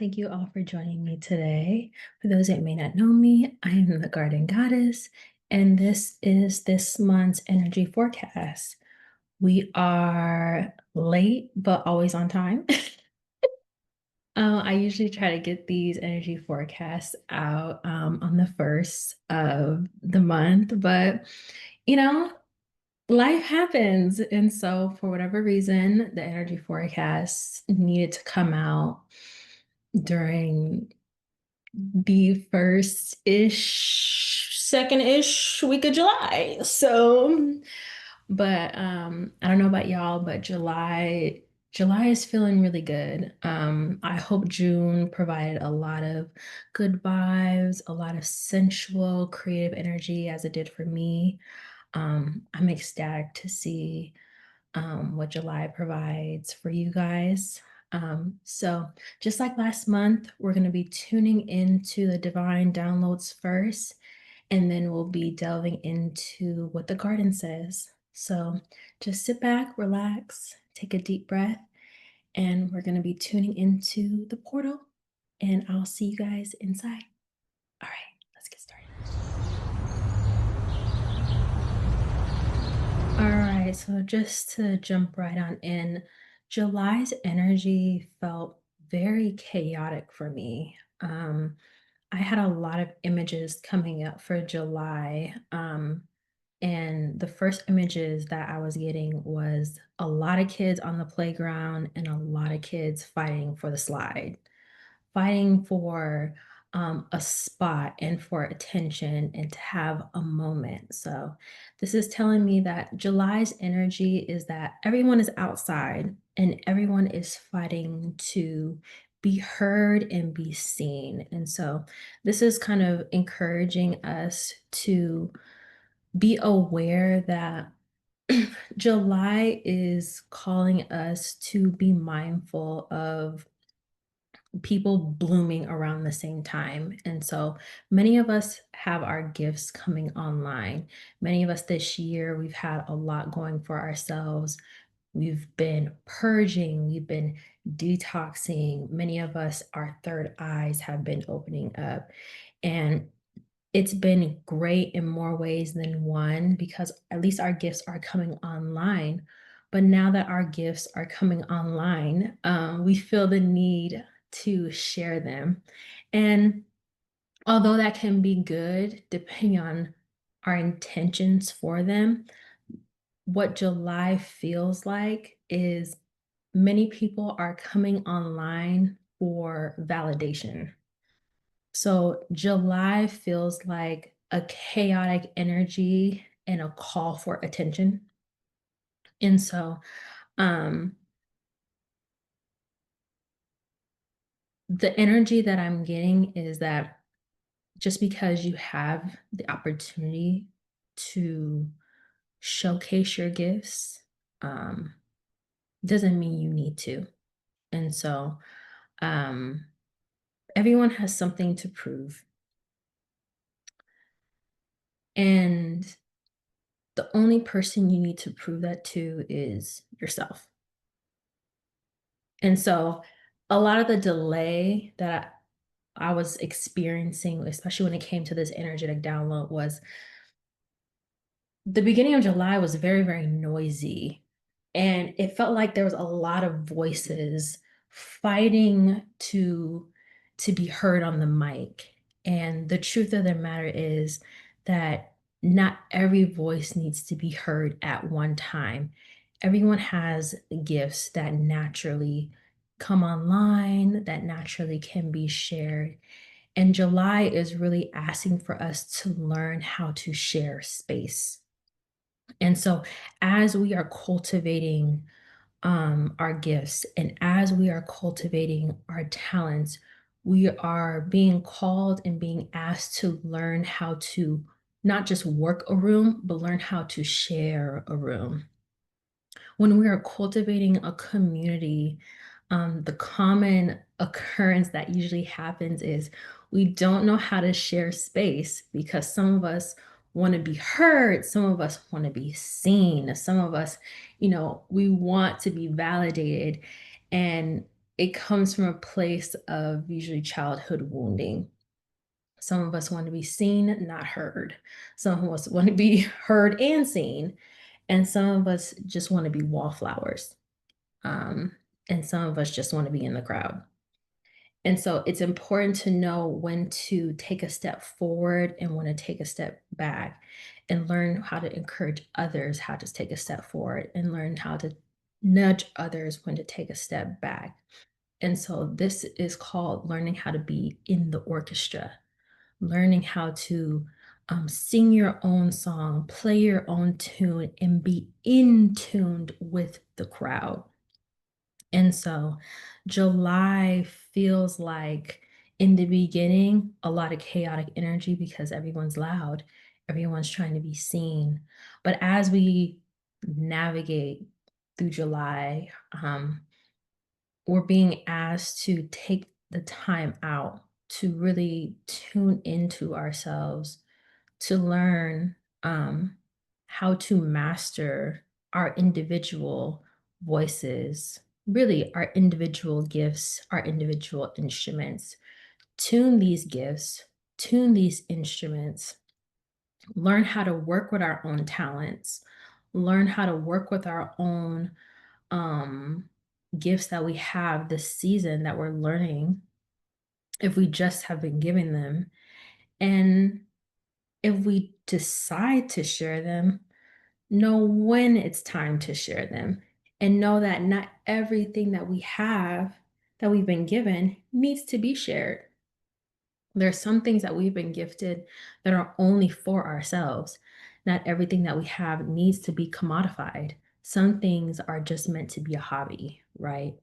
thank you all for joining me today. For those that may not know me, I am the Garden Goddess, and this is this month's energy forecast. We are late, but always on time. I usually try to get these energy forecasts out on the first of the month, but you know, life happens. And so, for whatever reason, the energy forecast needed to come out during the first-ish, second-ish week of July. So, but I don't know about y'all, but July is feeling really good. I hope June provided a lot of good vibes, a lot of sensual, creative energy as it did for me. I'm ecstatic to see what July provides for you guys. So just like last month, we're going to be tuning into the divine downloads first, and then we'll be delving into what the garden says. So just sit back, relax, take a deep breath, and we're going to be tuning into the portal, and I'll see you guys inside. All right, let's get started. All right, so just to jump right on in, July's energy felt very chaotic for me. I had a lot of images coming up for July. And the first images that I was getting was a lot of kids on the playground and a lot of kids fighting for the slide, fighting for a spot and for attention and to have a moment. So, this is telling me that July's energy is that everyone is outside and everyone is fighting to be heard and be seen. And so, this is kind of encouraging us to be aware that July is calling us to be mindful of people blooming around the same time. And so many of us have our gifts coming online. Many of us this year, we've had a lot going for ourselves. We've been purging, we've been detoxing. Many of us, our third eyes have been opening up. And it's been great in more ways than one because at least our gifts are coming online. But now that our gifts are coming online, we feel the need to share them. And although that can be good, depending on our intentions for them, what July feels like is many people are coming online for validation. So July feels like a chaotic energy and a call for attention. And so um the energy that I'm getting is that just because you have the opportunity to showcase your gifts, um, doesn't mean you need to. And so um everyone has something to prove. And the only person you need to prove that to is yourself. And so a lot of the delay that I was experiencing, especially when it came to this energetic download, was the beginning of July was very, very noisy. And it felt like there was a lot of voices fighting to be heard on the mic. And the truth of the matter is that not every voice needs to be heard at one time. Everyone has gifts that naturally come online, that naturally can be shared. And July is really asking for us to learn how to share space. And so, as we are cultivating our gifts and as we are cultivating our talents, we are being called and being asked to learn how to not just work a room, but learn how to share a room. When we are cultivating a community, the common occurrence that usually happens is we don't know how to share space because some of us want to be heard, some of us want to be seen, some of us, we want to be validated. And it comes from a place of usually childhood wounding. Some of us want to be seen, not heard. Some of us want to be heard and seen, and some of us just want to be wallflowers. Um, and some of us just want to be in the crowd. And so it's important to know when to take a step forward and when to take a step back and learn how to encourage others how to take a step forward and learn how to nudge others when to take a step back. And so this is called learning how to be in the orchestra, learning how to sing your own song, play your own tune, and be in tuned with the crowd. And so July feels like in the beginning, a lot of chaotic energy because everyone's loud, everyone's trying to be seen. But as we navigate through July, we're being asked to take the time out to really tune into ourselves, to learn how to master our individual voices, really our individual gifts, our individual instruments. Tune these gifts, tune these instruments, learn how to work with our own talents, learn how to work with our own um, gifts that we have this season that we're learning if we just have been given them. And if we decide to share them, know when it's time to share them and know that not everything that we have that we've been given needs to be shared. There are some things that we've been gifted that are only for ourselves. Not everything that we have needs to be commodified. Some things are just meant to be a hobby, right?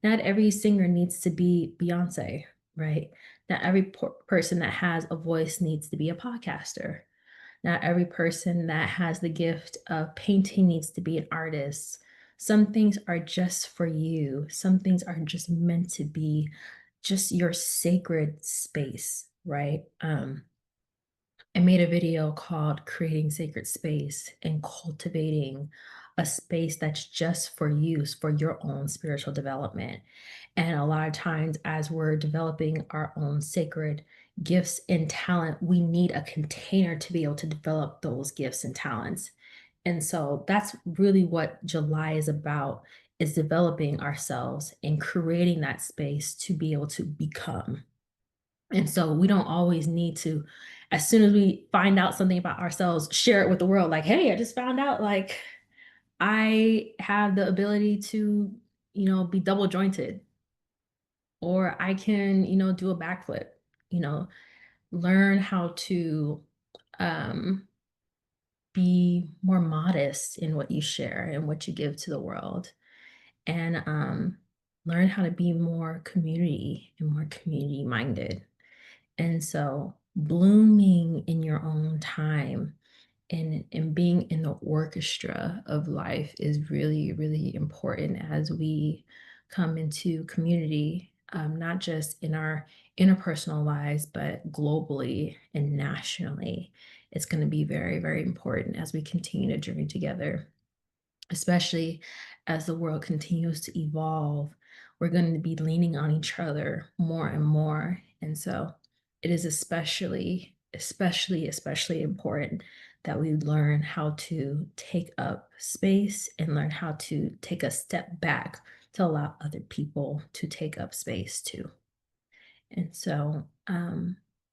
Not every singer needs to be Beyonce, right? Not every person that has a voice needs to be a podcaster. Not every person that has the gift of painting needs to be an artist. Some things are just for you. Some things are just meant to be just your sacred space, right? I made a video called Creating Sacred Space and Cultivating a Space that's just for use for your own spiritual development. And a lot of times, as we're developing our own sacred gifts and talent, we need a container to be able to develop those gifts and talents. And so that's really what July is about, is developing ourselves and creating that space to be able to become. And so we don't always need to, as soon as we find out something about ourselves, share it with the world. Like, hey, I just found out like I have the ability to, be double jointed, or I can, do a backflip, you know, learn how to um, be more modest in what you share and what you give to the world, and learn how to be more community and more community minded. And so blooming in your own time and being in the orchestra of life is really, really important as we come into community, not just in our interpersonal lives, but globally and nationally. It's going to be very, very important as we continue to journey together, especially as the world continues to evolve. We're going to be leaning on each other more and more. And so it is especially important that we learn how to take up space and learn how to take a step back to allow other people to take up space too. And so,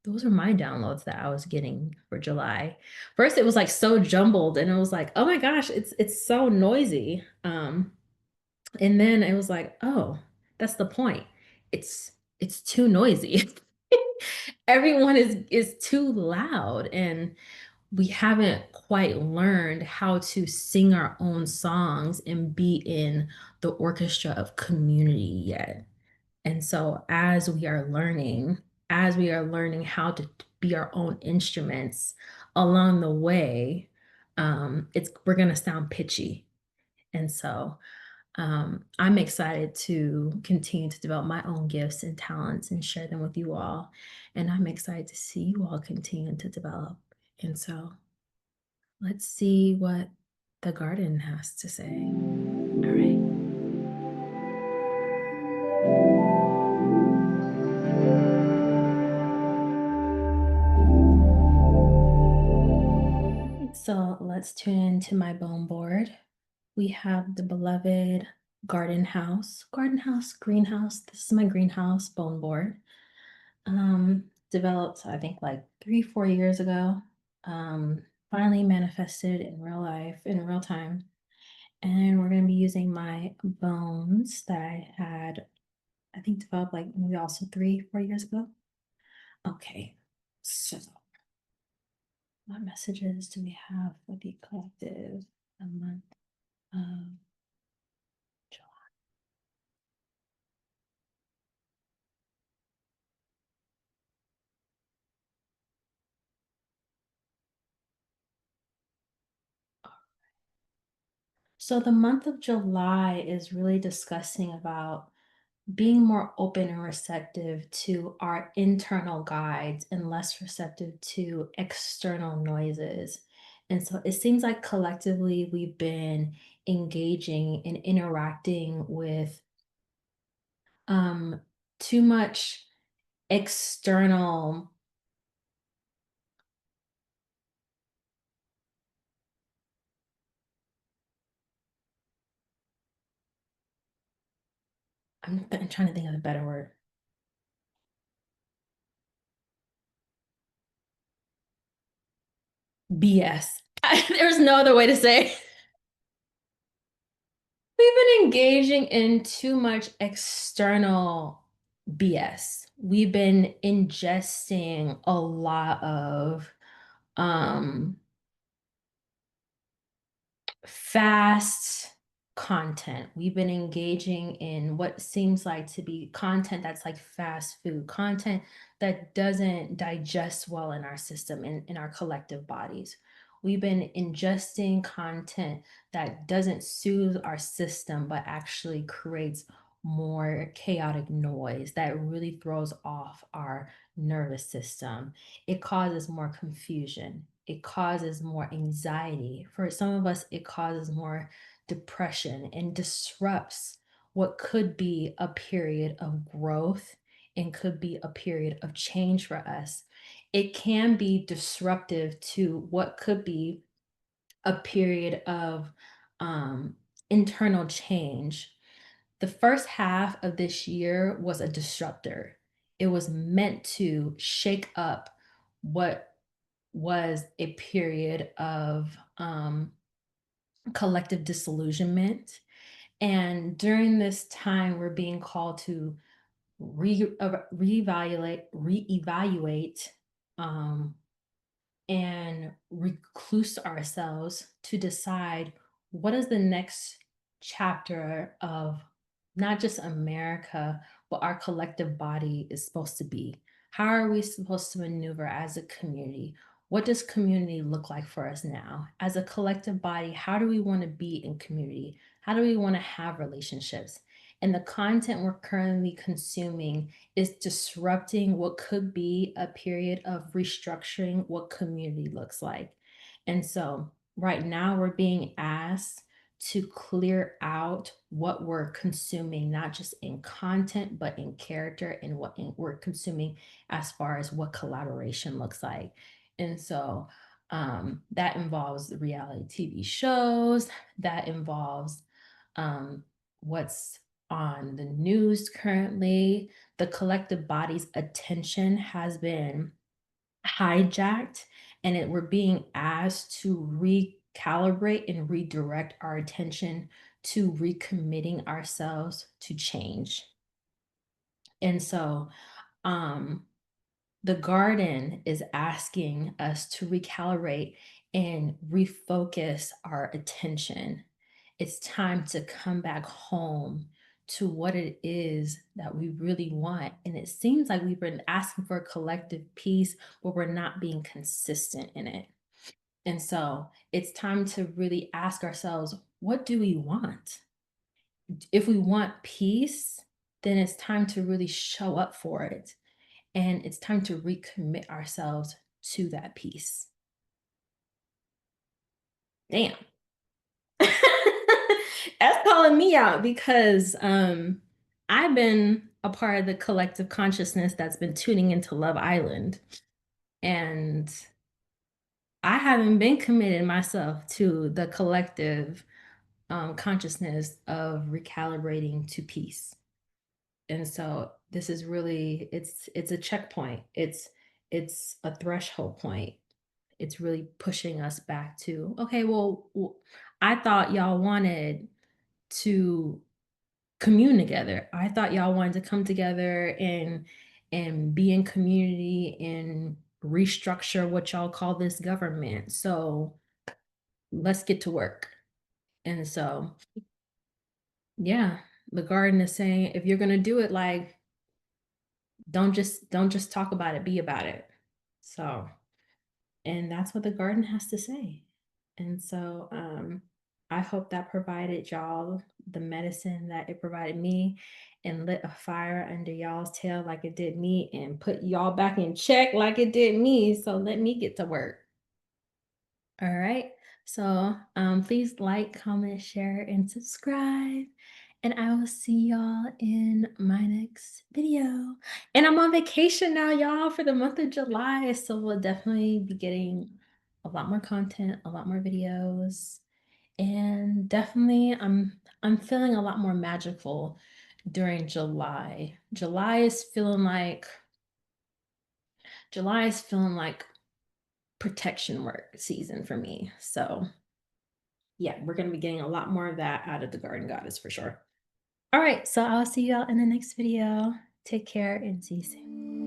those are my downloads that I was getting for July. First, it was like so jumbled, and it was like, oh my gosh, it's so noisy. And then it was like, oh, that's the point. It's too noisy. Everyone is too loud, and we haven't quite learned how to sing our own songs and be in the orchestra of community yet. And so as we are learning how to be our own instruments along the way, we're gonna sound pitchy. And so I'm excited to continue to develop my own gifts and talents and share them with you all. And I'm excited to see you all continue to develop. And so let's see what the garden has to say. All right. So let's tune into my bone board. We have the beloved greenhouse. This is my greenhouse bone board. Developed, I think, like 3, 4 years ago. Finally manifested in real life, in real time. And we're going to be using my bones that I had, I think, developed like maybe also 3, 4 years ago. Okay. So, what messages do we have for the collective a month of July? So the month of July is really discussing about being more open and receptive to our internal guides and less receptive to external noises. And so it seems like collectively we've been engaging and interacting with um too much external. I'm trying to think of a better word. BS. There's no other way to say it. We've been engaging in too much external BS. We've been ingesting a lot of um fast content. We've been engaging in what seems like to be content that's like fast food, content that doesn't digest well in our system, in our collective bodies. We've been ingesting content that doesn't soothe our system, but actually creates more chaotic noise that really throws off our nervous system. It causes more confusion. It causes more anxiety. For some of us, it causes more depression and disrupts what could be a period of growth and could be a period of change for us. It can be disruptive to what could be a period of um, internal change. The first half of this year was a disruptor. It was meant to shake up what was a period of collective disillusionment. And during this time, we're being called to reevaluate, um, and recluse ourselves to decide what is the next chapter of not just America, but our collective body is supposed to be. How are we supposed to maneuver as a community? What does community look like for us now? As a collective body, how do we want to be in community? How do we want to have relationships? And the content we're currently consuming is disrupting what could be a period of restructuring what community looks like. And so right now we're being asked to clear out what we're consuming, not just in content, but in character and we're consuming as far as what collaboration looks like. And so that involves reality TV shows, that involves what's on the news currently. The collective body's attention has been hijacked, and we're being asked to recalibrate and redirect our attention to recommitting ourselves to change. And so um the garden is asking us to recalibrate and refocus our attention. It's time to come back home to what it is that we really want. And it seems like we've been asking for a collective peace, but we're not being consistent in it. And so it's time to really ask ourselves, what do we want? If we want peace, then it's time to really show up for it. And it's time to recommit ourselves to that peace. Damn. That's calling me out because I've been a part of the collective consciousness that's been tuning into Love Island. And I haven't been committed myself to the collective consciousness of recalibrating to peace. And so this is really it's a checkpoint. It's a threshold point. It's really pushing us back to, okay, well, I thought y'all wanted to commune together. I thought y'all wanted to come together and be in community and restructure what y'all call this government. So let's get to work. And so, yeah, the garden is saying if you're gonna do it, like, don't just talk about it, be about it. So, and that's what the garden has to say. And so, I hope that provided y'all the medicine that it provided me and lit a fire under y'all's tail like it did me and put y'all back in check like it did me. So let me get to work. All right. So please like, comment, share, and subscribe. And I will see y'all in my next video. And I'm on vacation now, y'all, for the month of July. So we'll definitely be getting a lot more content, a lot more videos. And definitely I'm feeling a lot more magical during July. July is feeling like protection work season for me. So yeah, we're going to be getting a lot more of that out of the Garden Goddess for sure. All right, so I'll see y'all in the next video. Take care and see you soon.